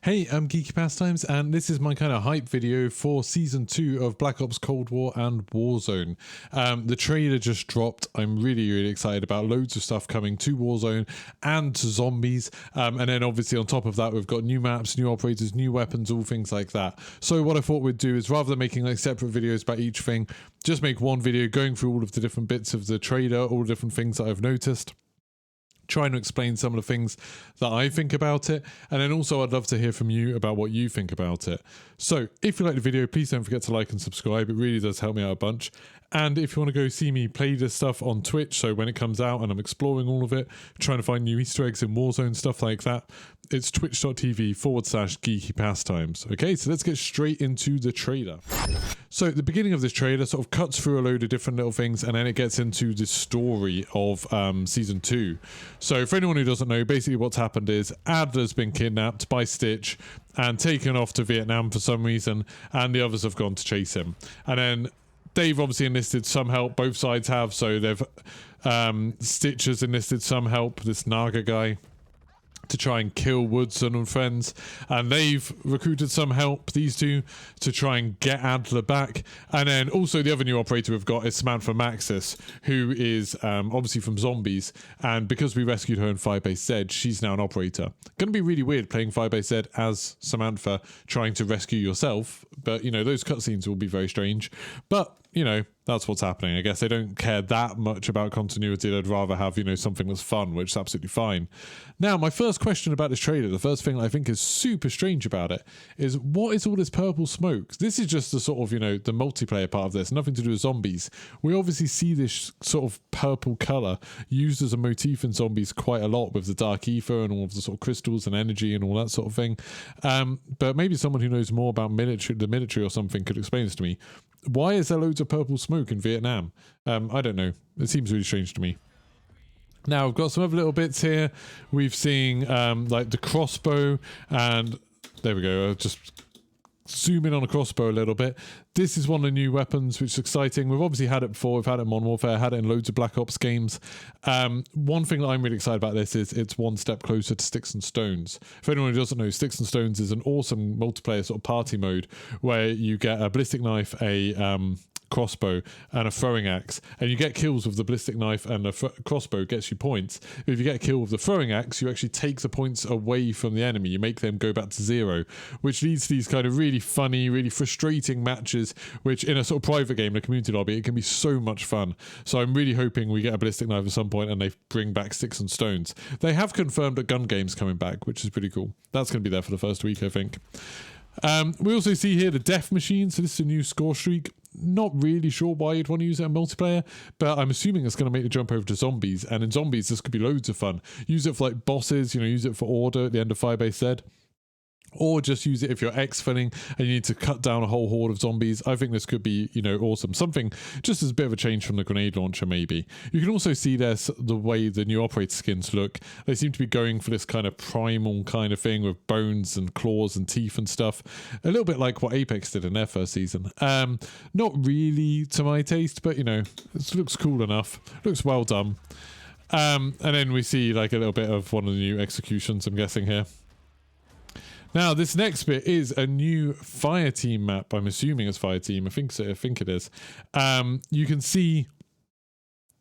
Hey, I'm Geeky Pastimes, and this is my kind of hype video for Season 2 of Black Ops Cold War and Warzone. The trailer just dropped. I'm really excited about loads of stuff coming to Warzone and to Zombies. And then obviously on top of that, we've got new maps, new operators, new weapons, all things like that. So what I thought we'd do is, rather than making like separate videos about each thing, just make one video going through all of the different bits of the trailer, all the different things that I've noticed, trying to explain some of the things that I think about it, and then also I'd love to hear from you about what you think about it. So if you like the video, please don't forget to like and subscribe. It really does help me out a bunch. And if you want to go see me play this stuff on Twitch, so when it comes out and I'm exploring all of it, trying to find new Easter eggs in Warzone, stuff like that, it's twitch.tv/Geeky Pastimes. Okay, so let's get straight into the trailer. So the beginning of this trailer sort of cuts through a load of different little things, and then it gets into the story of Season 2. So for anyone who doesn't know, basically what's happened is Adler's been kidnapped by Stitch and taken off to Vietnam for some reason, and the others have gone to chase him. And then they've obviously enlisted some help, both sides have, so they've Stitch has enlisted some help, this Naga guy, to try and kill Woodson and friends, and they've recruited some help, these two, to try and get Adler back. And then also the other new operator we've got is Samantha Maxis, who is obviously from Zombies, and because we rescued her in Firebase Z, she's now an operator. Gonna be really weird playing Firebase Z as Samantha trying to rescue yourself, but you know, those cutscenes will be very strange, but you know, that's what's happening. I guess they don't care that much about continuity. They'd rather have, you know, something that's fun, which is absolutely fine. Now, my first question about this trailer, the first thing I think is super strange about it, is what is all this purple smoke? This is just the sort of, you know, the multiplayer part of this, nothing to do with Zombies. We obviously see this sort of purple colour used as a motif in Zombies quite a lot, with the dark ether and all of the sort of crystals and energy and all that sort of thing. But maybe someone who knows more about the military or something could explain this to me. Why is there loads of purple smoke in Vietnam? I don't know. It seems really strange to me. Now, I've got some other little bits here. We've seen like the crossbow, and there we go. I'll just zoom in on a crossbow a little bit. This is one of the new weapons, which is exciting. We've obviously had it before. We've had it in Modern Warfare, had it in loads of Black Ops games. One thing that I'm really excited about this is it's one step closer to Sticks and Stones. For anyone who doesn't know, Sticks and Stones is an awesome multiplayer sort of party mode where you get a ballistic knife, a crossbow and a throwing axe, and you get kills with the ballistic knife, and the crossbow gets you points. If you get a kill with the throwing axe, you actually take the points away from the enemy. You make them go back to 0, which leads to these kind of really funny, really frustrating matches, which in a sort of private game in a community lobby, it can be so much fun. So I'm really hoping we get a ballistic knife at some point and they bring back Sticks and Stones. They have confirmed that gun game's coming back, which is pretty cool. That's going to be there for the first week, I think. We also see here the death machine, so this is a new score streak. Not really sure why you'd want to use it in multiplayer, but I'm assuming it's going to make the jump over to Zombies, and in Zombies this could be loads of fun. Use it for like bosses, you know, use it for order at the end of Firebase Z, or just use it if you're exfilling and you need to cut down a whole horde of zombies. I think this could be, you know, awesome. Something just as a bit of a change from the grenade launcher, maybe. You can also see there's the way the new operator skins look. They seem to be going for this kind of primal kind of thing with bones and claws and teeth and stuff. A little bit like what Apex did in their first season. Not really to my taste, but, you know, it looks cool enough. Looks well done. And then we see like a little bit of one of the new executions, I'm guessing, here. Now, this next bit is a new Fireteam map. I'm assuming it's Fireteam. I think so. I think it is. You can see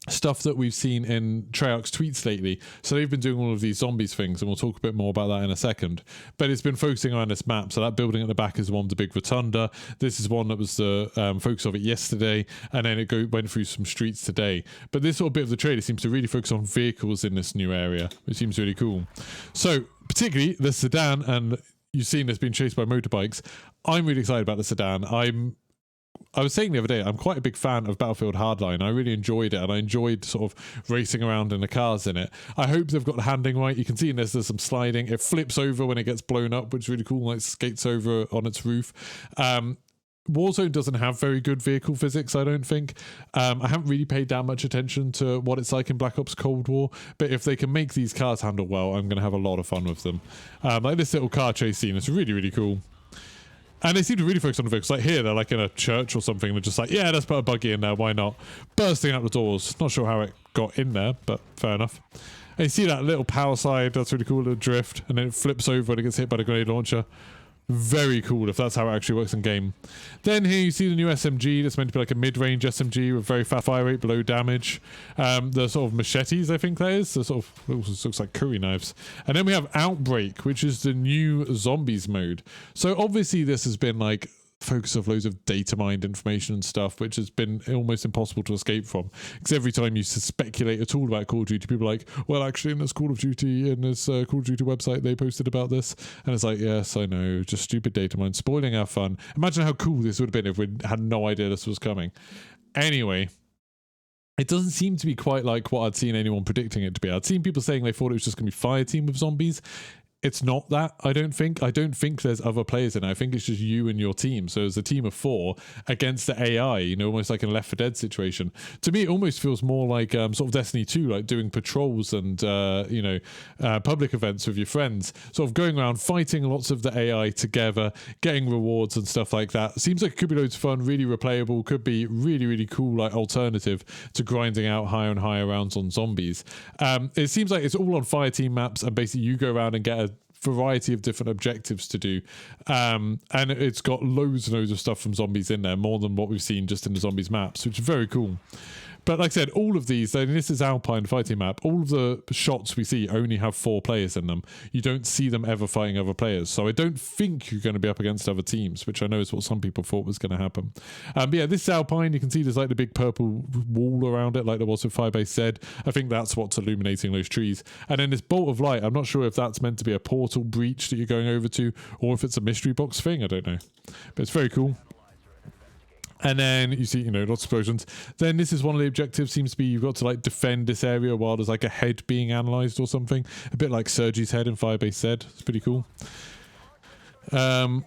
stuff that we've seen in Treyarch's tweets lately. So they've been doing all of these Zombies things, and we'll talk a bit more about that in a second. But it's been focusing on this map. So that building at the back is one with the big rotunda. This is one that was the focus of it yesterday, and then it went through some streets today. But this sort of bit of the trailer seems to really focus on vehicles in this new area, which seems really cool. So particularly the sedan, and you've seen this being chased by motorbikes. I'm really excited about the sedan. I was saying the other day, I'm quite a big fan of Battlefield Hardline. I really enjoyed it, and I enjoyed sort of racing around in the cars in it. I hope they've got the handling right. You can see in this, there's some sliding. It flips over when it gets blown up, which is really cool, like skates over on its roof. Warzone doesn't have very good vehicle physics, I don't think. I haven't really paid that much attention to what it's like in Black Ops Cold War, but if they can make these cars handle well, I'm going to have a lot of fun with them. Like this little car chase scene, it's really cool. And they seem to really focus on the vehicles. Like here, they're like in a church or something. They're just like, yeah, let's put a buggy in there. Why not? Bursting out the doors. Not sure how it got in there, but fair enough. And you see that little power slide, that's really cool, little drift, and then it flips over and it gets hit by the grenade launcher. Very cool if that's how it actually works in game. Then here you see the new SMG that's meant to be like a mid-range SMG with very fast fire rate, below damage. The sort of machetes, I think that is. The sort of looks like curry knives. And then we have Outbreak, which is the new zombies mode. So obviously this has been like focus of loads of data mined information and stuff, which has been almost impossible to escape from, because every time you speculate at all about Call of Duty, people are like, well, actually in this Call of Duty website they posted about this, and it's like, yes, I know, just stupid data mine spoiling our fun. Imagine how cool this would have been if we had no idea this was coming. Anyway, it doesn't seem to be quite like what I'd seen anyone predicting it to be. I'd seen people saying they thought it was just going to be Fireteam with zombies. It's not that, I don't think. I don't think there's other players in it. I think it's just you and your team. So it's a team of 4 against the AI, you know, almost like in a Left 4 Dead situation. To me, it almost feels more like sort of Destiny 2, like doing patrols and, public events with your friends. Sort of going around fighting lots of the AI together, getting rewards and stuff like that. Seems like it could be loads of fun, really replayable, could be really, really cool, like alternative to grinding out higher and higher rounds on zombies. It seems like it's all on Fireteam maps, and basically you go around and get a variety of different objectives to do, and it's got loads and loads of stuff from zombies in there, more than what we've seen just in the zombies maps, which is very cool. But like I said, all of these, and this is Alpine fighting map, all of the shots we see only have 4 players in them. You don't see them ever fighting other players. So I don't think you're going to be up against other teams, which I know is what some people thought was going to happen. But yeah, this is Alpine. You can see there's like the big purple wall around it, like there was with Firebase said. I think that's what's illuminating those trees. And then this bolt of light, I'm not sure if that's meant to be a portal breach that you're going over to, or if it's a mystery box thing. I don't know. But it's very cool. And then you see, you know, lots of explosions. Then this is one of the objectives, seems to be you've got to like defend this area while there's like a head being analysed or something. A bit like Sergi's head in Firebase said. It's pretty cool. And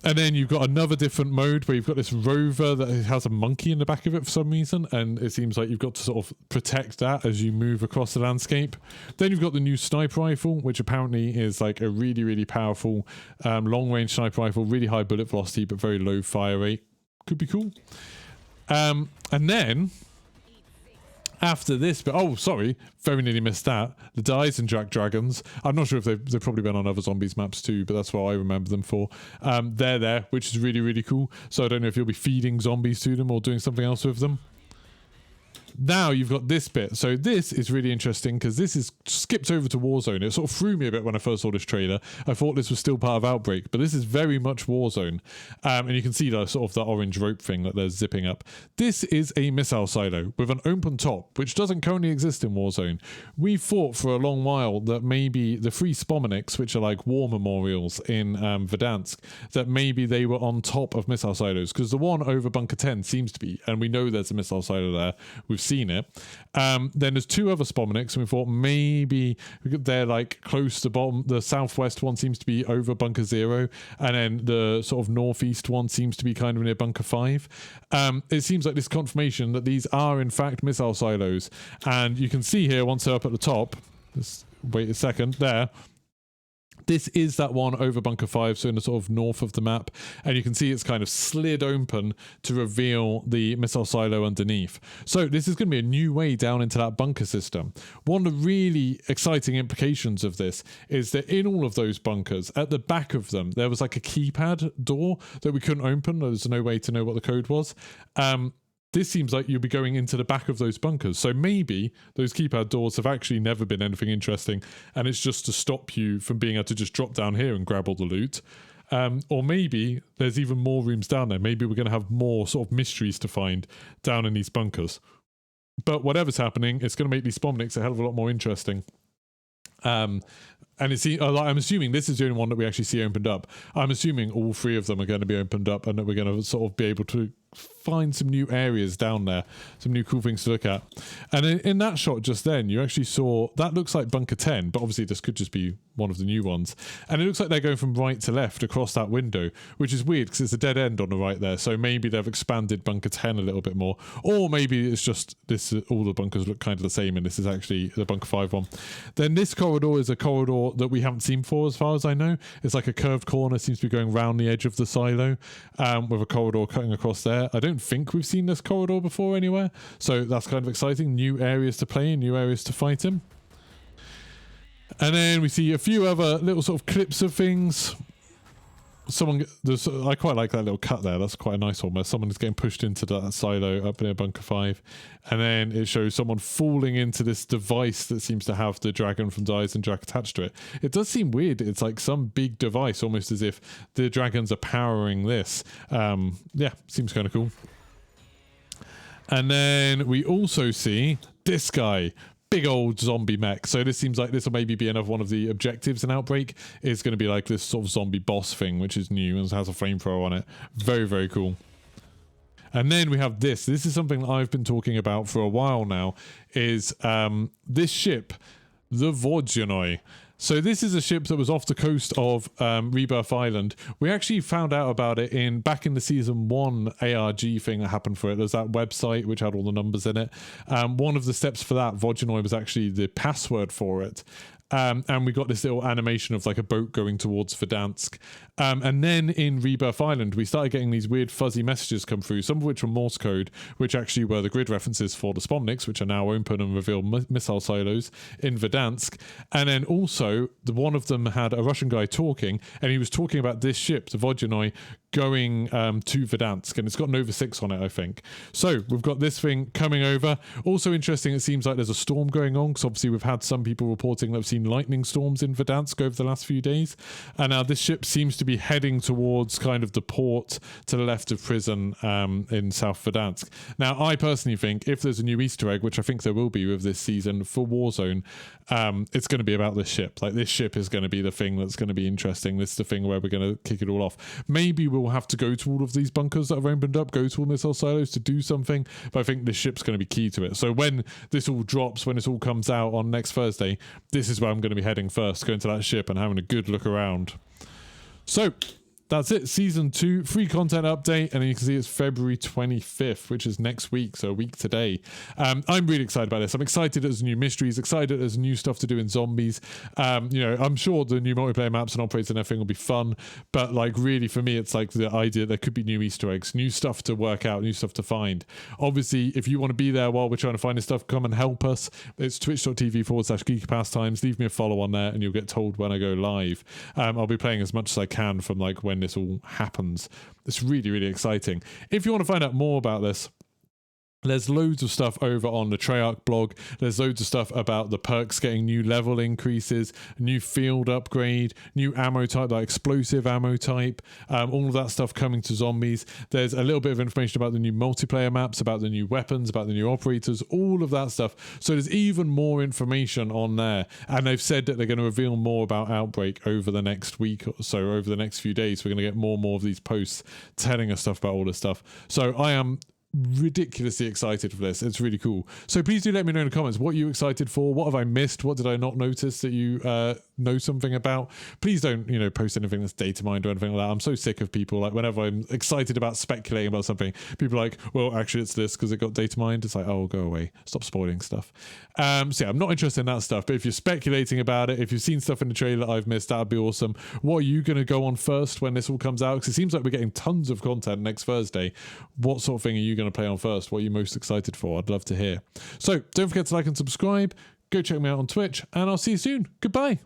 then you've got another different mode where you've got this rover that has a monkey in the back of it for some reason, and it seems like you've got to sort of protect that as you move across the landscape. Then you've got the new sniper rifle, which apparently is like a really, really powerful long-range sniper rifle, really high bullet velocity but very low fire rate. Could be cool. And then after this, but oh, sorry, very nearly missed that. The Dies and Jack Dragons. I'm not sure if they've probably been on other zombies maps too, but that's what I remember them for. They're there, which is really, really cool. So I don't know if you'll be feeding zombies to them or doing something else with them. Now you've got this bit. So this is really interesting because this is skipped over to Warzone. It sort of threw me a bit when I first saw this trailer. I thought this was still part of Outbreak, but this is very much Warzone. And you can see the sort of the orange rope thing that they're zipping up. This is a missile silo with an open top, which doesn't currently exist in Warzone. We thought for a long while that maybe the 3 Spomeniks, which are like war memorials in Verdansk, that maybe they were on top of missile silos, because the one over Bunker 10 seems to be, and we know there's a missile silo there. We've seen it. Then there's 2 other Spomeniks, and we thought maybe they're like close to bottom. The southwest one seems to be over Bunker 0, and then the sort of northeast one seems to be kind of near Bunker 5. It seems like this confirmation that these are in fact missile silos, and you can see here once they're up at the top, just wait a second, there. This is that one over Bunker 5, so in the sort of north of the map, and you can see it's kind of slid open to reveal the missile silo underneath. So this is going to be a new way down into that bunker system. One of the really exciting implications of this is that in all of those bunkers, at the back of them, there was like a keypad door that we couldn't open. There was no way to know what the code was. This seems like you'll be going into the back of those bunkers. So maybe those keypad doors have actually never been anything interesting, and it's just to stop you from being able to just drop down here and grab all the loot. Or maybe there's even more rooms down there. Maybe we're going to have more sort of mysteries to find down in these bunkers. But whatever's happening, it's going to make these Spomniks a hell of a lot more interesting. And it's, I'm assuming this is the only one that we actually see opened up. I'm assuming all 3 of them are going to be opened up, and that we're going to sort of be able to find some new areas down there, some new cool things to look at. And in that shot just then, you actually saw, that looks like Bunker 10, but obviously this could just be one of the new ones. And it looks like they're going from right to left across that window, which is weird because it's a dead end on the right there. So maybe they've expanded Bunker 10 a little bit more, or maybe it's just this, all the bunkers look kind of the same and this is actually the Bunker 5 one. Then this corridor is a corridor that we haven't seen before as far as I know. It's like a curved corner, seems to be going round the edge of the silo, with a corridor cutting across there. anywhere. I don't think we've seen this corridor before anywhere, so that's kind of exciting. New areas to play in, new areas to fight in. And then we see a few other little sort of clips of things. I quite like that little cut there. That's quite a nice one, where someone is getting pushed into that silo up near Bunker 5. And then it shows someone falling into this device that seems to have the dragon from Dies and Drac attached to it. It does seem weird. It's like some big device, almost as if the dragons are powering this. Yeah, seems kind of cool. And then we also see this guy. Big old zombie mech. So this seems like this will maybe be another one of the objectives in Outbreak. Is going to be like this sort of zombie boss thing, which is new and has a flamethrower on it. Very, very cool. And then we have this. This is something that I've been talking about for a while now, is this ship, the Warzone. So this is a ship that was off the coast of Rebirth Island. We actually found out about it back in the Season 1 ARG thing that happened for it. There's that website which had all the numbers in it. One of the steps for that, Warzone, was actually the password for it. And we got this little animation of like a boat going towards Verdansk. And then in Rebirth Island, we started getting these weird fuzzy messages come through, some of which were Morse code, which actually were the grid references for the Spomniks, which are now open and reveal missile silos in Verdansk. And then also, one of them had a Russian guy talking, and he was talking about this ship, the Vodyanoi, going to Verdansk, and it's got Nova 6 on it, I think. So we've got this thing coming over. Also interesting, it seems like there's a storm going on, because obviously we've had some people reporting that have seen lightning storms in Verdansk over the last few days, and now this ship seems to be heading towards kind of the port to the left of prison in South Verdansk. Now I personally think if there's a new Easter egg, which I think there will be with this season for Warzone, it's going to be about this ship. Like, this ship is going to be the thing that's going to be interesting. This is the thing where we're going to kick it all off. Maybe we'll have to go to all of these bunkers that have opened up, go to all missile silos to do something, but I think this ship's going to be key to it. So when this all drops, when this all comes out on next Thursday, this is where I'm going to be heading first, going to that ship and having a good look around. So that's it. Season 2 free content update, and then you can see it's February 25th, which is next week, so a week today. I'm really excited about this. I'm excited there's new mysteries, excited there's new stuff to do in zombies. You know, I'm sure the new multiplayer maps and operators and everything will be fun, but like, really for me, it's like the idea there could be new Easter eggs, new stuff to work out, new stuff to find. Obviously, if you want to be there while we're trying to find this stuff, come and help us. It's twitch.tv/Geeky Pastimes. Leave me a follow on there and you'll get told when I go live. I'll be playing as much as I can from like when this all happens. It's really, really exciting. If you want to find out more about this, there's loads of stuff over on the Treyarch blog. There's loads of stuff about the perks getting new level increases, new field upgrade, new ammo type, like explosive ammo type, all of that stuff coming to zombies. There's a little bit of information about the new multiplayer maps, about the new weapons, about the new operators, all of that stuff. So there's even more information on there. And they've said that they're going to reveal more about Outbreak over the next week or so, over the next few days. We're going to get more and more of these posts telling us stuff about all this stuff. So I am ridiculously excited for this. It's really cool. So please do let me know in the comments, what are you excited for? What have I missed? What did I not notice that you know something about? Please don't, you know, post anything that's data mined or anything like that. I'm so sick of people, like, whenever I'm excited about speculating about something, people are like, well, actually it's this because it got data mined. It's like, oh, go away, stop spoiling stuff. So yeah, I'm not interested in that stuff, but if you're speculating about it, if you've seen stuff in the trailer that I've missed, that'd be awesome. What are you going to go on first when this all comes out? Because it seems like we're getting tons of content next Thursday. What sort of thing are you going to play on first? What are you most excited for? I'd love to hear. So don't forget to like and subscribe. Go check me out on Twitch, and I'll see you soon. Goodbye.